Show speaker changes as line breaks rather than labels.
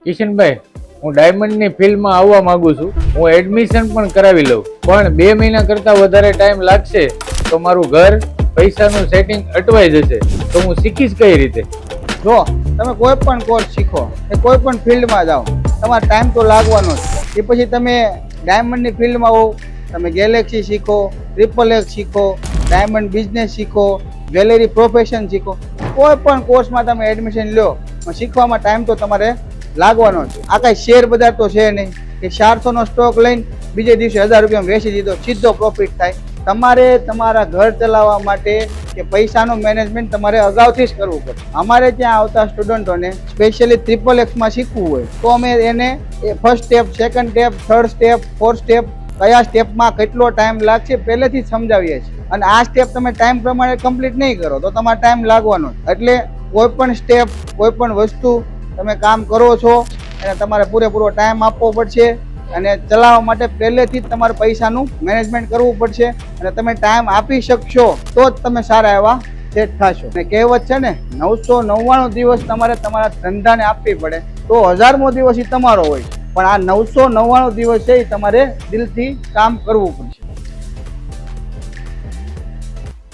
કિશનભાઈ, હું ડાયમંડની ફિલ્ડમાં આવવા માંગુ છું. હું એડમિશન પણ કરાવી લઉં, પણ 2 મહિના કરતાં વધારે ટાઈમ લાગશે તો મારું ઘર પૈસાનું સેટિંગ અટવાઈ જશે. તો હું શીખીશ કઈ રીતે?
જો તમે કોઈ પણ કોર્સ શીખો કે કોઈ પણ ફિલ્ડમાં જાઓ, તમારો ટાઈમ તો લાગવાનો જ. એ પછી તમે ડાયમંડની ફિલ્ડમાં હો, તમે ગેલેક્સી શીખો, XXX શીખો, ડાયમંડ બિઝનેસ શીખો, જ્વેલરી પ્રોફેશન શીખો, કોઈ પણ કોર્સમાં તમે એડમિશન લો, શીખવામાં ટાઈમ તો તમારે લાગવાનો છે. આ કાંઈ શેર બજાર તો છે નહીં કે 400નો સ્ટોક લઈને બીજે દિવસે 1000 રૂપિયામાં વેચી દીધો, સીધો પ્રોફિટ થાય. તમારે તમારા ઘર ચલાવવા માટે કે પૈસાનું મેનેજમેન્ટ તમારે અગાઉથી જ કરવું પડે. અમારે ત્યાં આવતા સ્ટુડન્ટોને સ્પેશિયલી XXXમાં શીખવું હોય તો અમે એને first step, second step, third step, fourth step, કયા સ્ટેપમાં કેટલો ટાઈમ લાગશે પહેલેથી જ સમજાવીએ છીએ. અને આ સ્ટેપ તમે ટાઈમ પ્રમાણે કમ્પ્લીટ નહીં કરો તો તમારે ટાઈમ લાગવાનો. એટલે કોઈ પણ સ્ટેપ, કોઈ પણ વસ્તુ તમે કામ કરો છો એને તમારે પૂરેપૂરો ટાઈમ આપવો પડશે અને ચલાવવા માટે પહેલેથી જ તમારે પૈસાનું મેનેજમેન્ટ કરવું પડશે. અને તમે ટાઈમ આપી શકશો તો જ તમે સારા એવા સેટ થશો. અને કહેવત છે ને, 999 દિવસ તમારે તમારા ધંધાને આપવી પડે તો 1000મો દિવસ એ તમારો હોય. પણ આ 999 દિવસ છે એ તમારે દિલથી કામ કરવું પડશે.